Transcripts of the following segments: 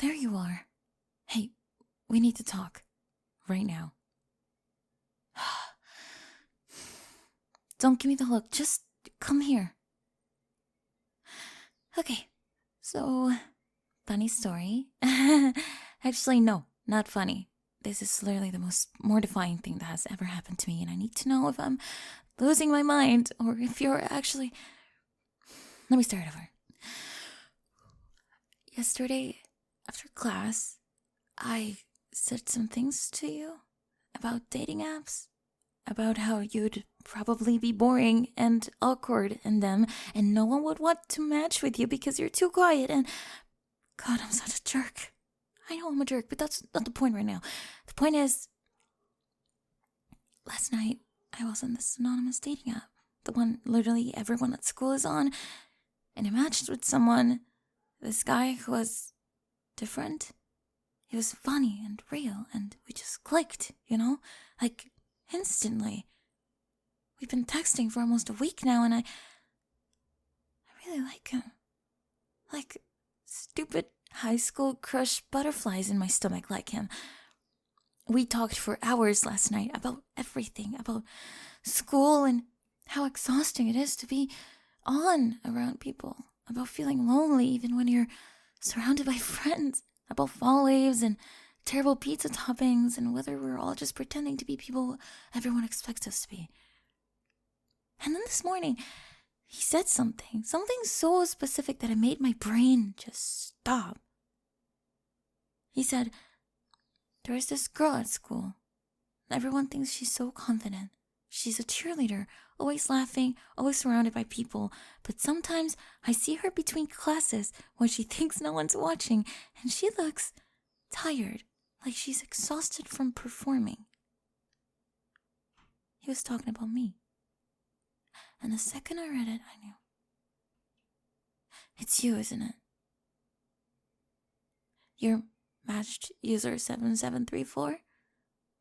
there you are. Hey, we need to talk. Right now. Don't give me the look. Just come here. Okay, so, funny story. Actually, no, not funny. This is literally the most mortifying thing that has ever happened to me, and I need to know if I'm losing my mind or if you're actually. Let me start over. Yesterday, after class, I said some things to you about dating apps, about how you'd probably be boring and awkward in them, and no one would want to match with you because you're too quiet, and God, I'm such a jerk. I know I'm a jerk, but that's not the point right now. The point is, last night, I was on this anonymous dating app, the one literally everyone at school is on, and I matched with someone, this guy who was different. He was funny and real, and we just clicked, like instantly. We've been texting for almost a week now, and I really like him. Like stupid high school crush butterflies in my stomach like him. We talked for hours last night about everything, about school and how exhausting it is to be on around people, about feeling lonely even when you're surrounded by friends, about fall leaves and terrible pizza toppings and whether we're all just pretending to be people everyone expects us to be. And then this morning, he said something so specific that it made my brain just stop. He said, there is this girl at school. Everyone thinks she's so confident. She's a cheerleader, always laughing, always surrounded by people. But sometimes I see her between classes when she thinks no one's watching, and she looks tired, like she's exhausted from performing. He was talking about me. And the second I read it, I knew. It's you, isn't it? You're matched user 7734?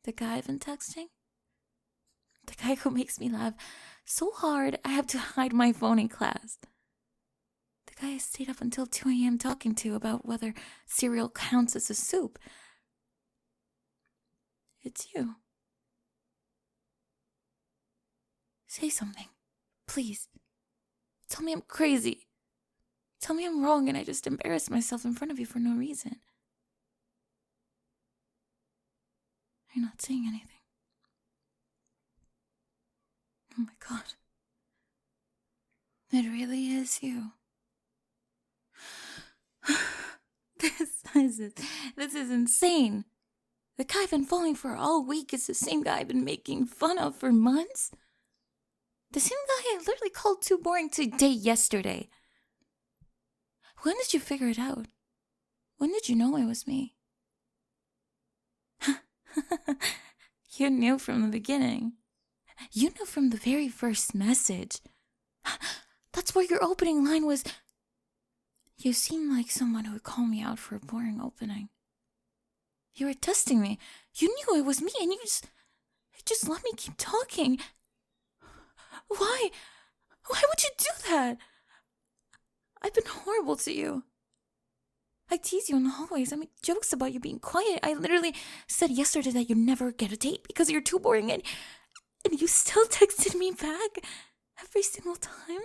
The guy I've been texting? The guy who makes me laugh so hard I have to hide my phone in class. The guy I stayed up until 2 a.m. talking to about whether cereal counts as a soup. It's you. Say something, please. Tell me I'm crazy. Tell me I'm wrong and I just embarrassed myself in front of you for no reason. You're not saying anything. Oh my God. It really is you. This is insane. The guy I've been falling for all week is the same guy I've been making fun of for months. The same guy I literally called too boring to date yesterday. When did you figure it out? When did you know it was me? You knew from the beginning. You knew from the very first message. That's where your opening line was. You seem like someone who would call me out for a boring opening. You were testing me. You knew it was me and you just let me keep talking. Why? Why would you do that? I've been horrible to you. I tease you in the hallways. I make jokes about you being quiet. I literally said yesterday that you'd never get a date because you're too boring, and you still texted me back every single time.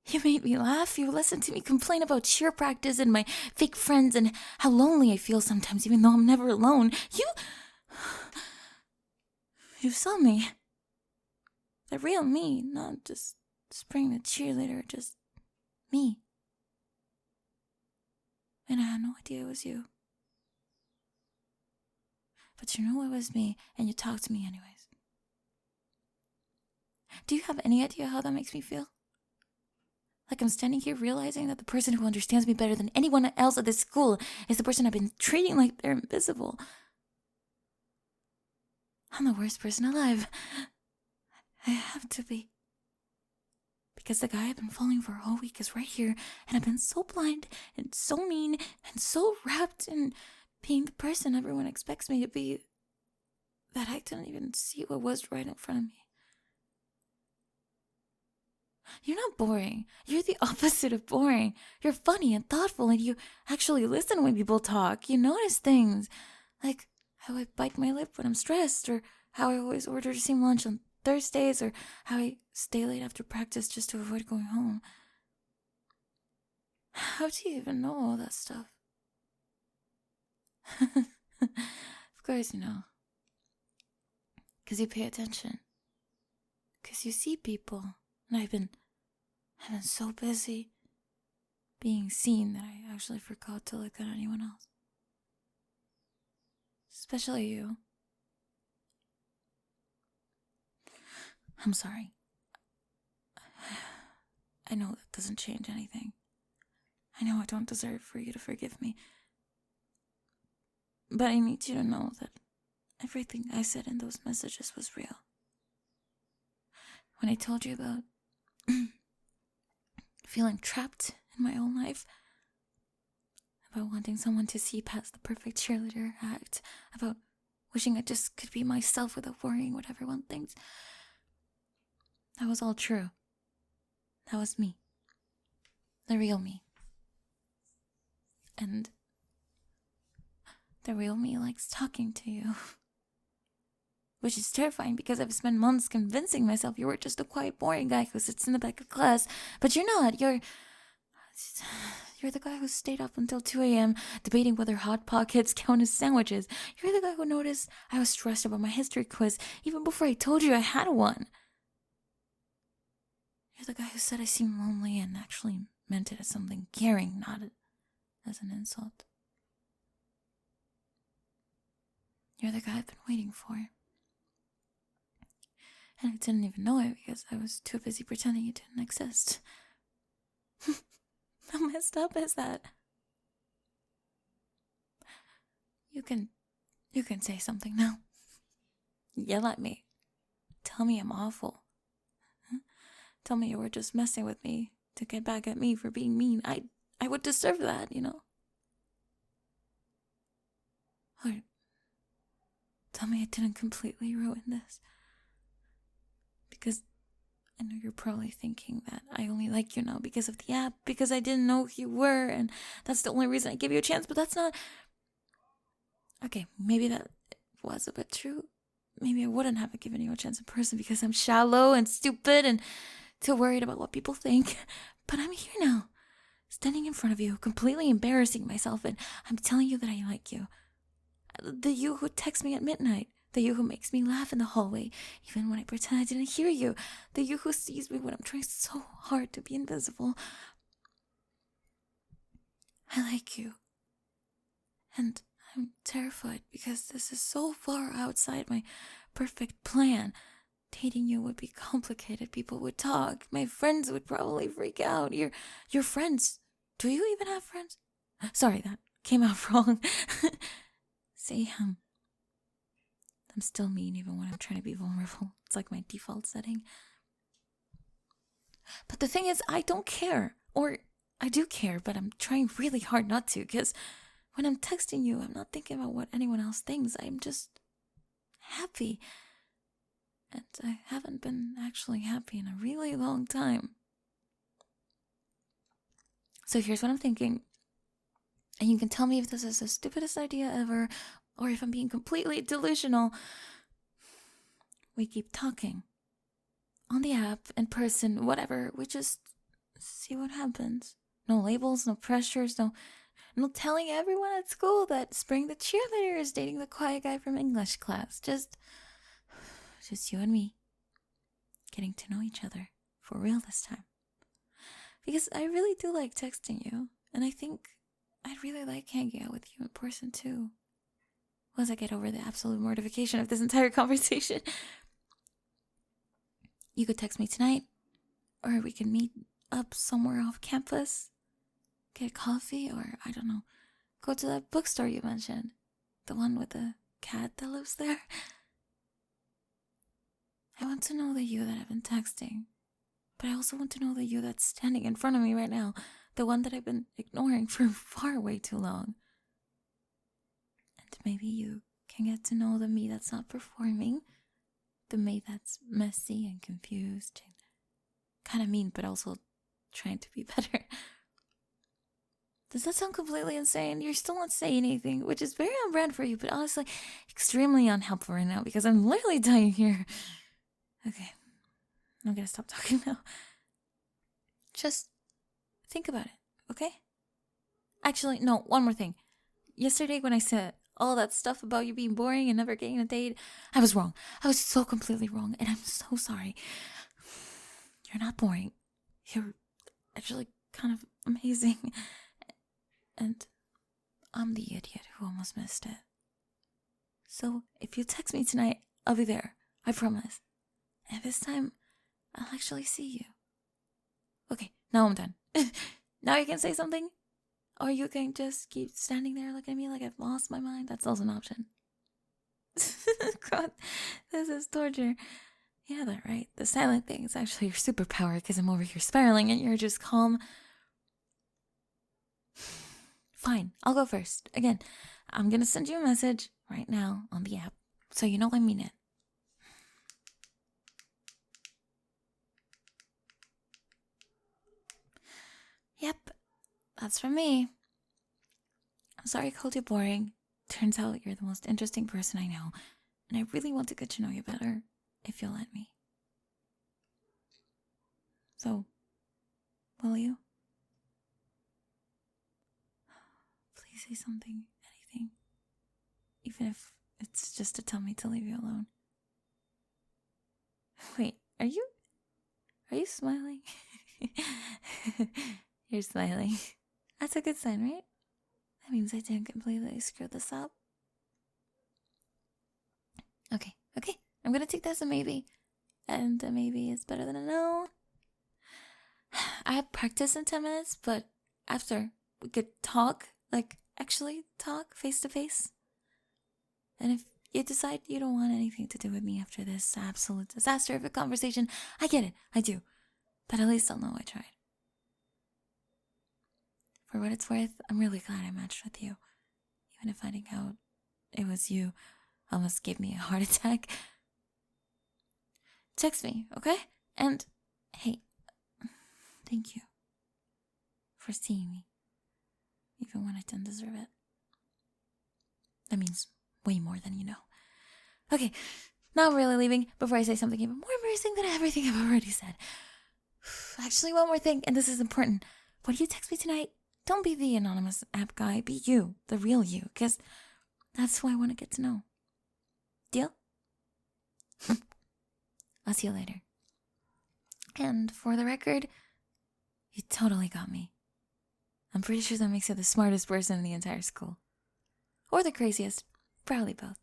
You made me laugh. You listened to me complain about cheer practice and my fake friends and how lonely I feel sometimes even though I'm never alone. You saw me. The real me, not just Spring the cheerleader, just me. And I had no idea it was you. But you know it was me, and you talked to me anyways. Do you have any idea how that makes me feel? Like I'm standing here realizing that the person who understands me better than anyone else at this school is the person I've been treating like they're invisible. I'm the worst person alive. I have to be. Because the guy I've been falling for all week is right here, and I've been so blind and so mean and so wrapped in being the person everyone expects me to be that I didn't even see what was right in front of me. You're not boring. You're the opposite of boring. You're funny and thoughtful, and you actually listen when people talk. You notice things, like how I bite my lip when I'm stressed, or how I always order the same lunch on Thursdays, or how I stay late after practice just to avoid going home. How do you even know all that stuff? Of course you know. Because you pay attention. Because you see people. And I've been so busy being seen that I actually forgot to look at anyone else. Especially you. I'm sorry. I know that doesn't change anything. I know I don't deserve for you to forgive me. But I need you to know that everything I said in those messages was real. When I told you about feeling trapped in my own life, about wanting someone to see past the perfect cheerleader act, about wishing I just could be myself without worrying what everyone thinks, that was all true. That was me. The real me. And the real me likes talking to you. Which is terrifying because I've spent months convincing myself you were just a quiet, boring guy who sits in the back of class. But you're not. You're the guy who stayed up until 2 a.m. debating whether Hot Pockets count as sandwiches. You're the guy who noticed I was stressed about my history quiz even before I told you I had one. You're the guy who said I seem lonely and actually meant it as something caring, not as an insult. You're the guy I've been waiting for. And I didn't even know it because I was too busy pretending it didn't exist. How messed up is that? You can say something now. Yell at me. Tell me I'm awful. Tell me you were just messing with me to get back at me for being mean. I would deserve that, you know. Or tell me I didn't completely ruin this. Because I know you're probably thinking that I only like you now because of the app, because I didn't know who you were, and that's the only reason I gave you a chance, but that's not... Okay, maybe that was a bit true. Maybe I wouldn't have given you a chance in person because I'm shallow and stupid and too worried about what people think. But I'm here now, standing in front of you, completely embarrassing myself, and I'm telling you that I like you. The you who texts me at midnight. The you who makes me laugh in the hallway, even when I pretend I didn't hear you. The you who sees me when I'm trying so hard to be invisible. I like you. And I'm terrified because this is so far outside my perfect plan. Dating you would be complicated. People would talk. My friends would probably freak out. Your friends. Do you even have friends? Sorry, that came out wrong. See, I'm still mean even when I'm trying to be vulnerable. It's like my default setting. But the thing is, I don't care. Or I do care, but I'm trying really hard not to, because when I'm texting you, I'm not thinking about what anyone else thinks. I'm just happy. And I haven't been actually happy in a really long time. So here's what I'm thinking. And you can tell me if this is the stupidest idea ever, or if I'm being completely delusional. We keep talking. On the app, in person, whatever. We just see what happens. No labels, no pressures, no telling everyone at school that Spring the cheerleader is dating the quiet guy from English class. Just you and me. Getting to know each other. For real this time. Because I really do like texting you. And I think I'd really like hanging out with you in person too. Once I get over the absolute mortification of this entire conversation. You could text me tonight, or we can meet up somewhere off campus, get coffee, or I don't know, go to that bookstore you mentioned, the one with the cat that lives there. I want to know the you that I've been texting, but I also want to know the you that's standing in front of me right now, the one that I've been ignoring for far way too long. And maybe you can get to know the me that's not performing, the me that's messy and confused and kind of mean, but also trying to be better. Does that sound completely insane? You're still not saying anything, which is very on brand for you, but honestly, extremely unhelpful right now because I'm literally dying here. Okay, I'm gonna stop talking now. Just think about it, okay? Actually, no, one more thing. Yesterday when I said all that stuff about you being boring and never getting a date, I was wrong. I was so completely wrong, and I'm so sorry. You're not boring. You're actually kind of amazing. And I'm the idiot who almost missed it. So if you text me tonight, I'll be there. I promise. And this time, I'll actually see you. Okay, now I'm done. Now you can say something? Or you can just keep standing there looking at me like I've lost my mind. That's also an option. God, this is torture. Yeah, that right. The silent thing is actually your superpower because I'm over here spiraling and you're just calm. Fine, I'll go first. Again, I'm gonna send you a message right now on the app so you know I mean it. Yep, that's from me. I'm sorry I called you boring. Turns out you're the most interesting person I know, and I really want to get to know you better if you'll let me. So, will you? Please say something, anything. Even if it's just to tell me to leave you alone. Wait, are you smiling? You're smiling. That's a good sign, right? That means I didn't completely screw this up. Okay. I'm gonna take that as a maybe. And a maybe is better than a no. I have practice in 10 minutes, but after we could talk, like actually talk face to face. And if you decide you don't want anything to do with me after this absolute disaster of a conversation, I get it, I do. But at least I'll know I tried. For what it's worth, I'm really glad I matched with you. Even if finding out it was you almost gave me a heart attack. Text me, okay? And, hey, thank you for seeing me, even when I didn't deserve it. That means way more than you know. Okay, now I'm really leaving before I say something even more embarrassing than everything I've already said. Actually, one more thing, and this is important. When you text me tonight, don't be the anonymous app guy. Be you, the real you, because that's who I want to get to know. Deal? I'll see you later. And for the record, you totally got me. I'm pretty sure that makes you the smartest person in the entire school. Or the craziest. Probably both.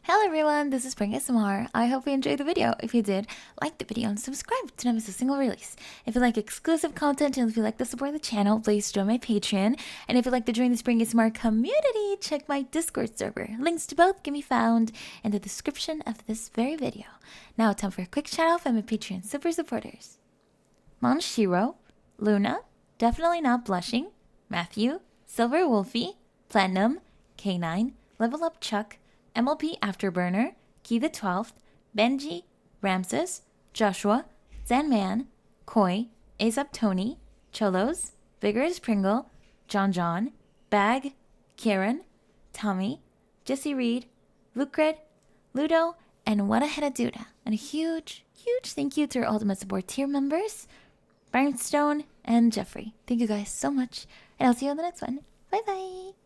Hello everyone, this is Spring SMR. I hope you enjoyed the video. If you did, like the video and subscribe to not miss a single release. If you like exclusive content and if you like to support the channel, please join my Patreon. And if you'd like to join the Spring SMR community, check my Discord server. Links to both can be found in the description of this very video. Now time for a quick shout out from my Patreon super supporters. Monshiro, Luna, Definitely Not Blushing, Matthew, Silver Wolfie, Platinum, K9, Level Up Chuck, MLP Afterburner, Key the 12th, Benji, Ramses, Joshua, Zanman, Koi, Aesop Tony, Cholos, Vigorous Pringle, John, Bag, Karen, Tommy, Jesse Reed, Lucred, Ludo, and What a Head Duda. And a huge thank you to our Ultimate Support tier members, Brimstone and Jeffrey. Thank you guys so much, and I'll see you on the next one. Bye bye!